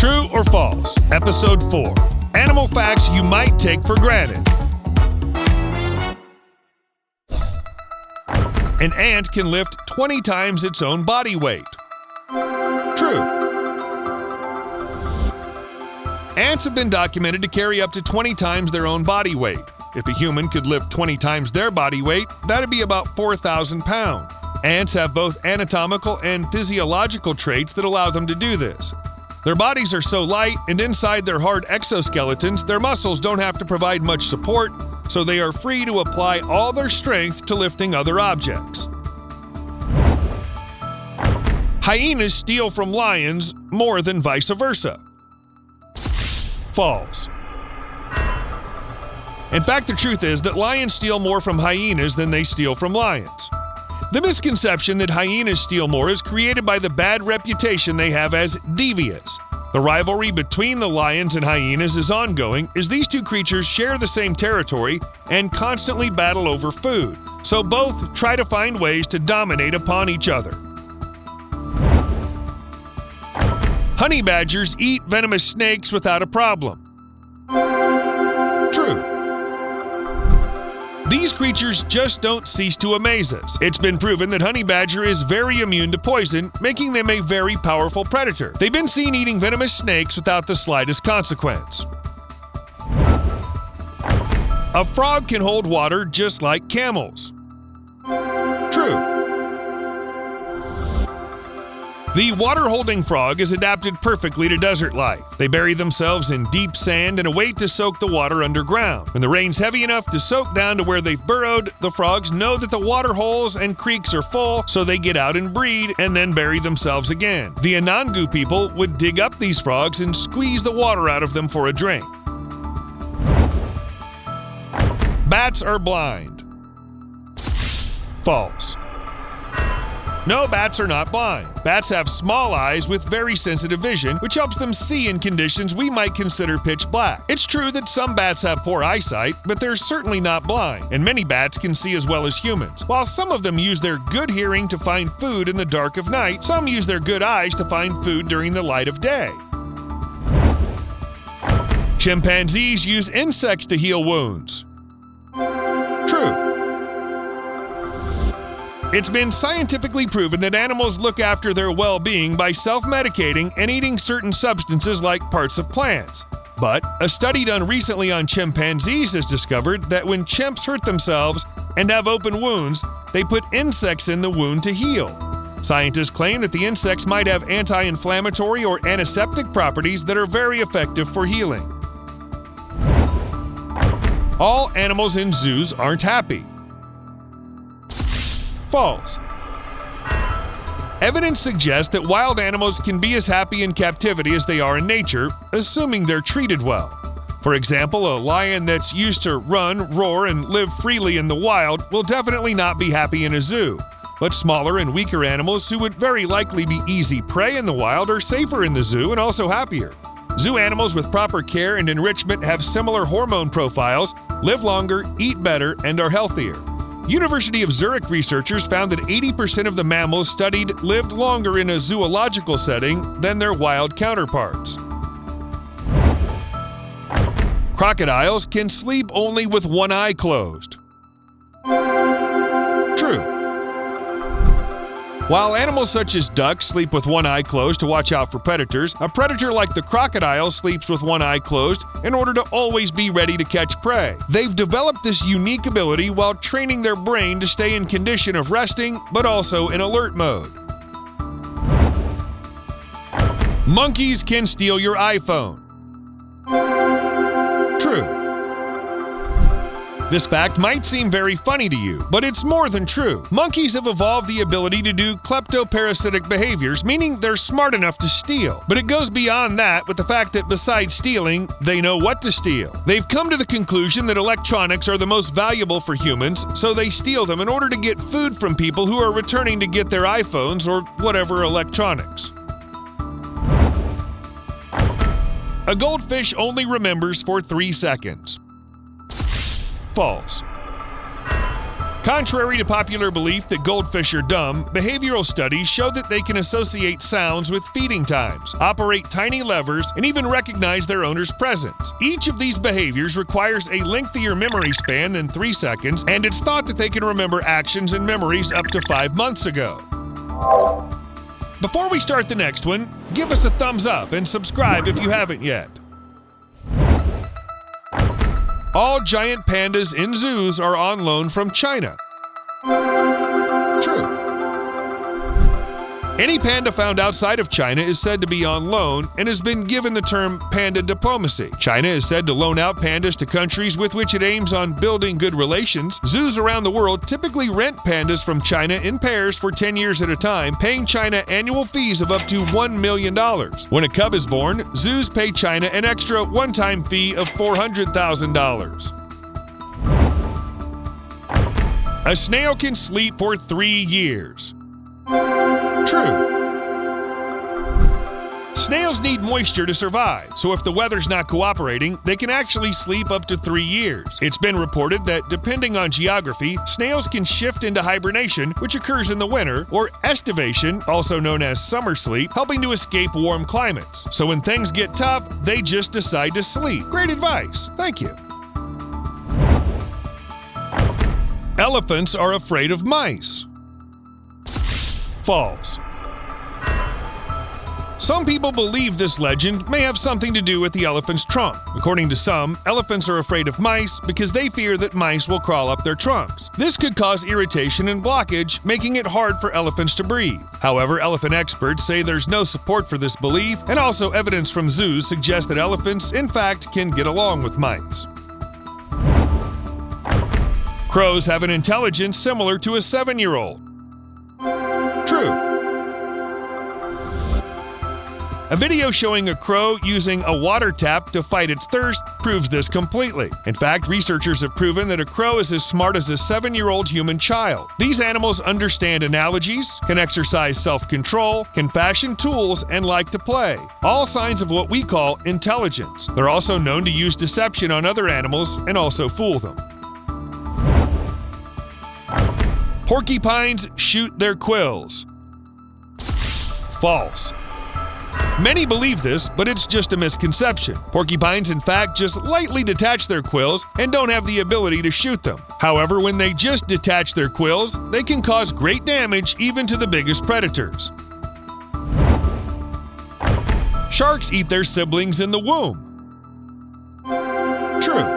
True or false? Episode 4. Animal facts you might take for granted. An ant can lift 20 times its own body weight. True. Ants have been documented to carry up to 20 times their own body weight. If a human could lift 20 times their body weight, that'd be about 4,000 pounds. Ants have both anatomical and physiological traits that allow them to do this. Their bodies are so light, and inside their hard exoskeletons, their muscles don't have to provide much support, so they are free to apply all their strength to lifting other objects. Hyenas steal from lions more than vice versa. False. In fact, the truth is that lions steal more from hyenas than they steal from lions. The misconception that hyenas steal more is created by the bad reputation they have as devious. The rivalry between the lions and hyenas is ongoing as these two creatures share the same territory and constantly battle over food, so both try to find ways to dominate upon each other. Honey badgers eat venomous snakes without a problem. True. These creatures just don't cease to amaze us. It's been proven that honey badger is very immune to poison, making them a very powerful predator. They've been seen eating venomous snakes without the slightest consequence. A frog can hold water just like camels. True. The water-holding frog is adapted perfectly to desert life. They bury themselves in deep sand and await to soak the water underground. When the rain's heavy enough to soak down to where they've burrowed, the frogs know that the water holes and creeks are full, so they get out and breed and then bury themselves again. The Anangu people would dig up these frogs and squeeze the water out of them for a drink. Bats are blind. False. No, bats are not blind. Bats have small eyes with very sensitive vision, which helps them see in conditions we might consider pitch black. It's true that some bats have poor eyesight, but they're certainly not blind, and many bats can see as well as humans. While some of them use their good hearing to find food in the dark of night, some use their good eyes to find food during the light of day. Chimpanzees use insects to heal wounds. True. It's been scientifically proven that animals look after their well-being by self-medicating and eating certain substances like parts of plants. But a study done recently on chimpanzees has discovered that when chimps hurt themselves and have open wounds, they put insects in the wound to heal. Scientists claim that the insects might have anti-inflammatory or antiseptic properties that are very effective for healing. All animals in zoos aren't happy. False. Evidence suggests that wild animals can be as happy in captivity as they are in nature, assuming they're treated well. For example, a lion that's used to run, roar, and live freely in the wild will definitely not be happy in a zoo. But smaller and weaker animals who would very likely be easy prey in the wild are safer in the zoo and also happier. Zoo animals with proper care and enrichment have similar hormone profiles, live longer, eat better, and are healthier. University of Zurich researchers found that 80% of the mammals studied lived longer in a zoological setting than their wild counterparts. Crocodiles can sleep only with one eye closed. True. While animals such as ducks sleep with one eye closed to watch out for predators, a predator like the crocodile sleeps with one eye closed in order to always be ready to catch prey. They've developed this unique ability while training their brain to stay in condition of resting, but also in alert mode. Monkeys can steal your iPhone. True. This fact might seem very funny to you, but it's more than true. Monkeys have evolved the ability to do kleptoparasitic behaviors, meaning they're smart enough to steal. But it goes beyond that with the fact that besides stealing, they know what to steal. They've come to the conclusion that electronics are the most valuable for humans, so they steal them in order to get food from people who are returning to get their iPhones or whatever electronics. A goldfish only remembers for 3 seconds. False. Contrary to popular belief that goldfish are dumb, behavioral studies show that they can associate sounds with feeding times, operate tiny levers, and even recognize their owner's presence. Each of these behaviors requires a lengthier memory span than 3 seconds, and it's thought that they can remember actions and memories up to 5 months ago. Before we start the next one, give us a thumbs up and subscribe if you haven't yet. All giant pandas in zoos are on loan from China. True. Any panda found outside of China is said to be on loan and has been given the term panda diplomacy. China is said to loan out pandas to countries with which it aims on building good relations. Zoos around the world typically rent pandas from China in pairs for 10 years at a time, paying China annual fees of up to $1 million. When a cub is born, zoos pay China an extra one-time fee of $400,000. A snail can sleep for 3 years. True. Snails need moisture to survive, so if the weather's not cooperating, they can actually sleep up to 3 years. It's been reported that, depending on geography, snails can shift into hibernation, which occurs in the winter, or estivation, also known as summer sleep, helping to escape warm climates. So when things get tough, they just decide to sleep. Great advice. Thank you. Elephants are afraid of mice. False. Some people believe this legend may have something to do with the elephant's trunk. According to some, elephants are afraid of mice because they fear that mice will crawl up their trunks. This could cause irritation and blockage, making it hard for elephants to breathe. However, elephant experts say there's no support for this belief, and also evidence from zoos suggests that elephants, in fact, can get along with mice. Crows have an intelligence similar to a 7-year-old. True. A video showing a crow using a water tap to fight its thirst proves this completely. In fact, researchers have proven that a crow is as smart as a 7-year-old human child. These animals understand analogies, can exercise self-control, can fashion tools, and like to play. All signs of what we call intelligence. They're also known to use deception on other animals and also fool them. Porcupines shoot their quills. False. Many believe this, but it's just a misconception. Porcupines, in fact, just lightly detach their quills and don't have the ability to shoot them. However, when they just detach their quills, they can cause great damage even to the biggest predators. Sharks eat their siblings in the womb. True.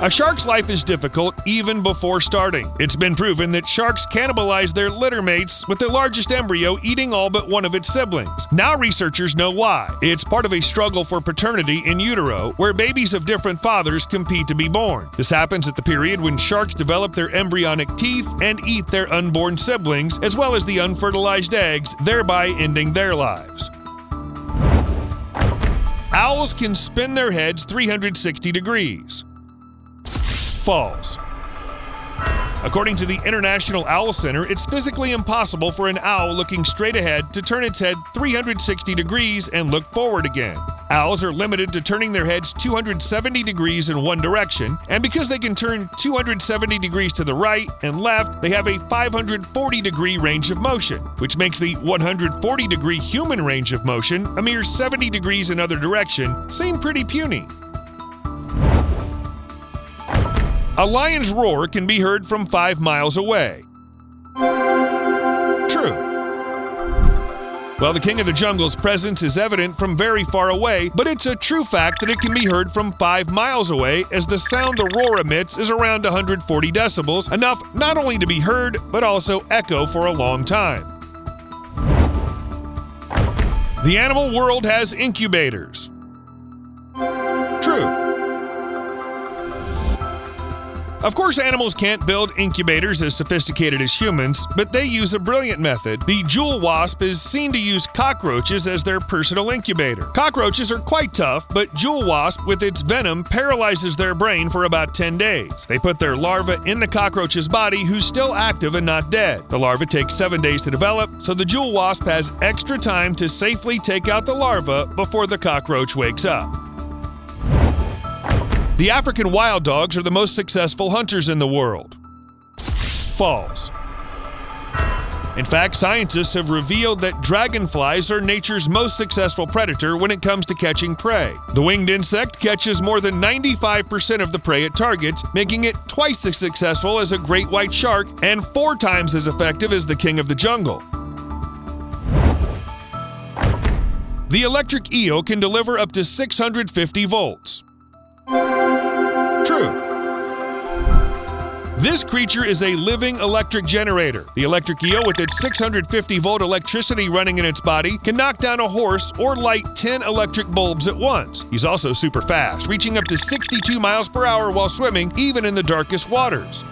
A shark's life is difficult even before starting. It's been proven that sharks cannibalize their litter mates, with the largest embryo eating all but one of its siblings. Now researchers know why. It's part of a struggle for paternity in utero, where babies of different fathers compete to be born. This happens at the period when sharks develop their embryonic teeth and eat their unborn siblings, as well as the unfertilized eggs, thereby ending their lives. Owls can spin their heads 360 degrees. False. According to the International Owl Center, it's physically impossible for an owl looking straight ahead to turn its head 360 degrees and look forward again. Owls are limited to turning their heads 270 degrees in one direction, and because they can turn 270 degrees to the right and left, they have a 540-degree range of motion, which makes the 140-degree human range of motion, a mere 70 degrees in either direction, seem pretty puny. A lion's roar can be heard from 5 miles away. True. Well, the king of the jungle's presence is evident from very far away, but it's a true fact that it can be heard from 5 miles away, as the sound the roar emits is around 140 decibels, enough not only to be heard, but also echo for a long time. The animal world has incubators. True. Of course, animals can't build incubators as sophisticated as humans, but they use a brilliant method. The jewel wasp is seen to use cockroaches as their personal incubator. Cockroaches are quite tough, but jewel wasp, with its venom, paralyzes their brain for about 10 days. They put their larva in the cockroach's body, who's still active and not dead. The larva takes 7 days to develop, so the jewel wasp has extra time to safely take out the larva before the cockroach wakes up. The African wild dogs are the most successful hunters in the world. False. In fact, scientists have revealed that dragonflies are nature's most successful predator when it comes to catching prey. The winged insect catches more than 95% of the prey it targets, making it twice as successful as a great white shark and 4 times as effective as the king of the jungle. The electric eel can deliver up to 650 volts. True. This creature is a living electric generator. The electric eel, with its 650-volt electricity running in its body, can knock down a horse or light 10 electric bulbs at once. He's also super fast, reaching up to 62 miles per hour while swimming, even in the darkest waters.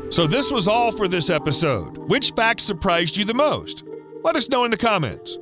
So this was all for this episode. Which facts surprised you the most? Let us know in the comments.